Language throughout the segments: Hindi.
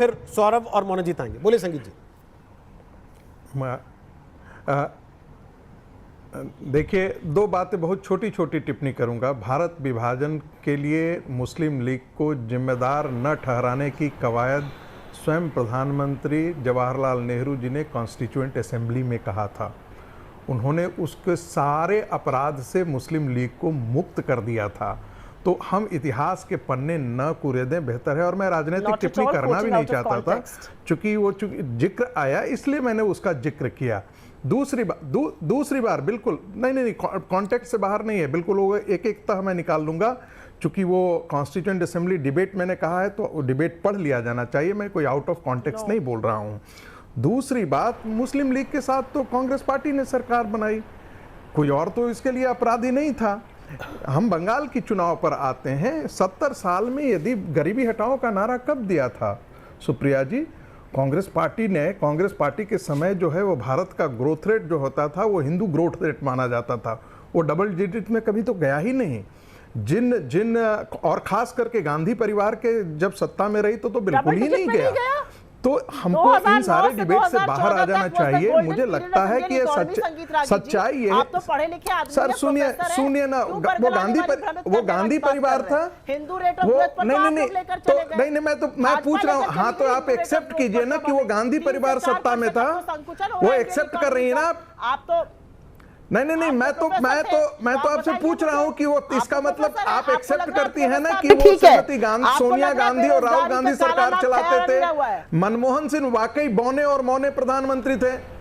फिर सौरभ और मोनोजीत आएंगे। बोले संगीत जी। देखिए, दो बातें बहुत छोटी छोटी टिप्पणी करूंगा। भारत विभाजन के लिए मुस्लिम लीग को जिम्मेदार न ठहराने की कवायद स्वयं प्रधानमंत्री जवाहरलाल नेहरू जी ने कॉन्स्टिट्यूएंट असेंबली में कहा था। उन्होंने उसके सारे अपराध से मुस्लिम लीग को मुक्त कर दिया था। तो हम इतिहास के पन्ने न कुरेदें, बेहतर है। और मैं राजनीतिक टिप्पणी करना भी नहीं चाहता था, चूंकि जिक्र आया इसलिए मैंने उसका जिक्र किया। दूसरी बार बिल्कुल नहीं, कॉन्टेक्स्ट से बाहर नहीं है, बिल्कुल वो एक एक तह मैं निकाल लूंगा। चूंकि वो कॉन्स्टिट्यूएंट असेंबली डिबेट मैंने कहा है तो डिबेट पढ़ लिया जाना चाहिए, मैं कोई आउट ऑफ कॉन्टेक्स्ट नहीं बोल रहा हूं। दूसरी बात, मुस्लिम लीग के साथ तो कांग्रेस पार्टी ने सरकार बनाई, कोई और तो इसके लिए अपराधी नहीं था। हम बंगाल की चुनाव पर आते हैं। 70 साल में यदि गरीबी हटाओ का नारा कब दिया था सुप्रिया जी? कांग्रेस पार्टी के समय जो है वो भारत का ग्रोथ रेट जो होता था वो हिंदू ग्रोथ रेट माना जाता था, वो डबल डिजिट में कभी तो गया ही नहीं। जिन और खास करके गांधी परिवार के जब सत्ता में रही तो बिल्कुल ही नहीं गया। तो हमको इन सारे डिबेट से बाहर आ जाना चाहिए। मुझे लगता है कि ये सच्चाई है। आप तो पढ़े लिखे आदमी, सर सुनिए ना, वो गांधी परिवार था। हिंदू रेट वो नहीं, मैं पूछ रहा हूँ। हाँ, तो आप एक्सेप्ट कीजिए ना कि वो गांधी परिवार सत्ता में था, वो एक्सेप्ट कर रही है ना आप तो। नहीं, मैं तो आपसे पूछ रहा हूँ कि वो इसका मतलब आप एक्सेप्ट करती हैं ना कि वो श्रीमती सोनिया गांधी और राहुल गांधी सरकार चलाते थे। मनमोहन सिंह वाकई बौने और मौने प्रधानमंत्री थे।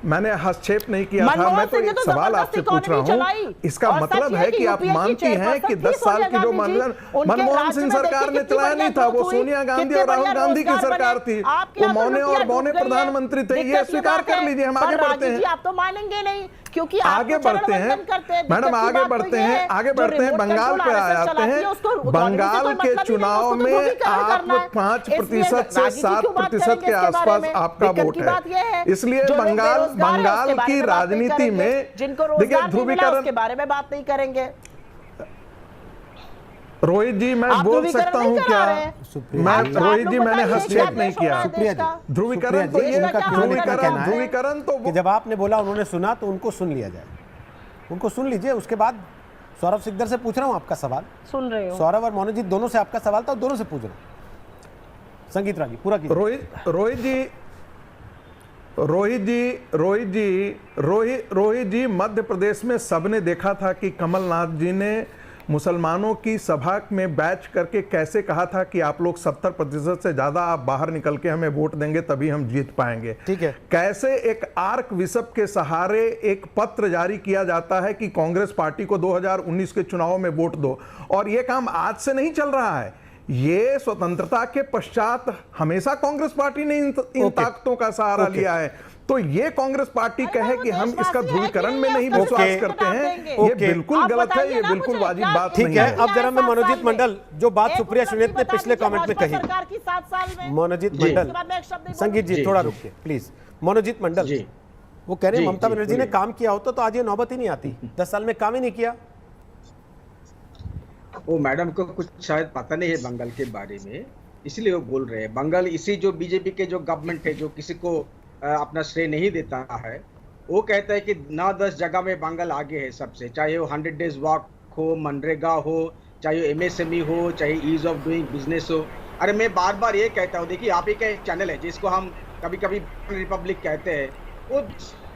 मैंने हस्तक्षेप नहीं किया था, मैं तो एक सवाल आपसे पूछ रहा हूँ। इसका मतलब है कि आप मानती हैं कि 10 साल की जो मनमोहन सिंह सरकार ने चलाया नहीं था, वो सोनिया गांधी और राहुल गांधी की सरकार थी, वो मौने और बौने प्रधानमंत्री थे। ये स्वीकार कर लीजिए। हम आगे बढ़ते हैं। आप तो मानेंगे नहीं क्योंकि आगे बढ़ते हैं मैडम, आगे बढ़ते हैं। बंगाल पे आ जाते हैं। बंगाल के चुनाव में आप 5% से 7% के आसपास आपका वोट है। इसलिए बंगाल की राजनीति में देखिए ध्रुवीकरण के बारे में बात नहीं करेंगे। रोहित जी, मैं बोल सकता हूं क्या? रोहित जी, मैंने हस्तक्षेप नहीं किया। सुप्रिया जी, ध्रुवीकरण तो जब आपने बोला उन्होंने सुना तो उनको सुन लिया जाए, उनको सुन लीजिए। उसके बाद सौरभ सिकदर से पूछ रहा हूं आपका सवाल, सुन रहे हो। सौरभ और मोनोजीत दोनों से आपका सवाल था, दोनों से पूछ रहा हूं। संगीत रागी पूरा कीजिए। रोहित जी, मध्य प्रदेश में सबने देखा था कि कमलनाथ जी ने मुसलमानों की सभा में बैच करके कैसे कहा था कि आप लोग 70% से ज्यादा आप बाहर निकल के हमें वोट देंगे तभी हम जीत पाएंगे। ठीक है। कैसे एक आर्क बिशप के सहारे एक पत्र जारी किया जाता है कि कांग्रेस पार्टी को 2019 के चुनाव में वोट दो, और यह काम आज से नहीं चल रहा है। ये स्वतंत्रता के पश्चात हमेशा कांग्रेस पार्टी ने इन ताकतों का सहारा लिया है। तो ये कांग्रेस पार्टी कहे कि हम इसका ध्रुवीकरण में नहीं विश्वास करते हैं, ये बिल्कुल गलत है, ये बिल्कुल वाजिब बात नहीं है। अब जरा मैं मनोजीत मंडल, जो बात सुप्रिया सुनीत ने पिछले कमेंट में कही, मनोजीत मंडल, संगीत जी थोड़ा रुकिए प्लीज। मनोजीत मंडल वो कह रहे हैं ममता बनर्जी ने काम किया होता तो आज ये नौबत ही नहीं आती। 10 साल में काम ही नहीं किया। वो मैडम को कुछ शायद पता नहीं है बंगाल के बारे में, इसलिए वो बोल रहे हैं। बंगाल इसी जो बीजेपी के जो गवर्नमेंट है जो किसी को अपना श्रेय नहीं देता है, वो कहता है कि 9-10 जगह में बंगाल आगे है सबसे, चाहे वो 100 डेज वॉक हो, मनरेगा हो, चाहे वो MSME हो, चाहे ईज ऑफ डूइंग बिजनेस हो। अरे मैं बार बार ये कहता हूँ, देखिए आप ही का एक चैनल है जिसको हम कभी कभी रिपब्लिक कहते हैं, वो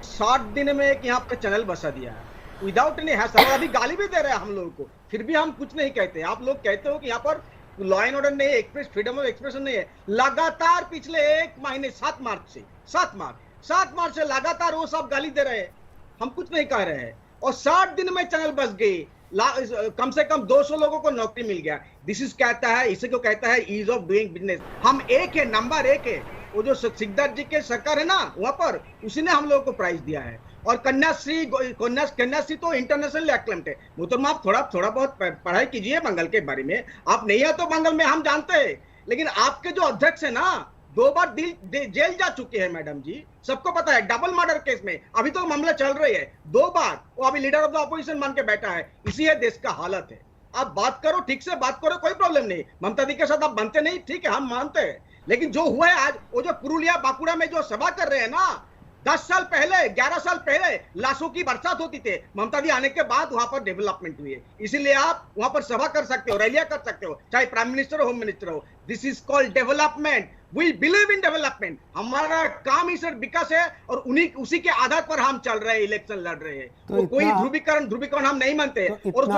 60 दिन में एक यहाँ पे चैनल बसा दिया है विदाउट एनी हैसल। अभी गाली भी दे रहे हैं हम लोगों को, फिर भी हम कुछ नहीं कहते। आप लोग कहते हो कि यहाँ पर लॉ एंड ऑर्डर नहीं है, फ्रीडम ऑफ एक्सप्रेशन नहीं है। लगातार पिछले 1 महीने 7 मार्च से लगातार वो सब गाली दे रहे हैं, हम कुछ नहीं कह रहे हैं। और 60 दिन में चैनल बस गई, कम से कम 200 लोगों को नौकरी मिल गया। दिस इज कहता है, इसे को कहता है ईज ऑफ डूइंग बिजनेस। हम एक है, नंबर 1 है। वो जो सिकदर जी के सरकार है ना, वहां पर उसी ने हम लोगों को प्राइज दिया है। और कन्याश्री तो इंटरनेशनल एक्लेम्ड है। मोहतरमा आप थोड़ा बहुत पढ़ाई कीजिए बंगाल के बारे में। आप नहीं है तो बंगाल में हम जानते हैं, लेकिन आपके जो अध्यक्ष है ना, 2 बार जेल जा चुके हैं मैडम जी, सबको पता है। डबल मर्डर केस में अभी तो मामला चल रही है, 2 बार वो अभी लीडर ऑफ द ऑपोजिशन मान के बैठा है। इसी है देश का हालत है। आप बात करो, ठीक से बात करो, कोई प्रॉब्लम नहीं। ममता दी के साथ आप बनते नहीं, ठीक है, हम मानते हैं, लेकिन जो हुआ है आज, वो जो पुरुलिया बांकुड़ा में जो सभा कर रहे हैं ना, 10 साल पहले, 11 साल पहले लाशों की बरसात होती थे, ममता दी आने के बाद वहां पर डेवलपमेंट हुई है। इसीलिए आप वहां पर सभा कर सकते हो, रैलियां कर सकते हो, चाहे प्राइम मिनिस्टर हो, होम मिनिस्टर हो। This is called development. We believe in development. हमारा काम ही सिर्फ विकास है, और उसी के आधार पर हम चल रहे हैं, इलेक्शन लड़ रहे हैं। तो कोई ध्रुवीकरण हम नहीं मानते। तो और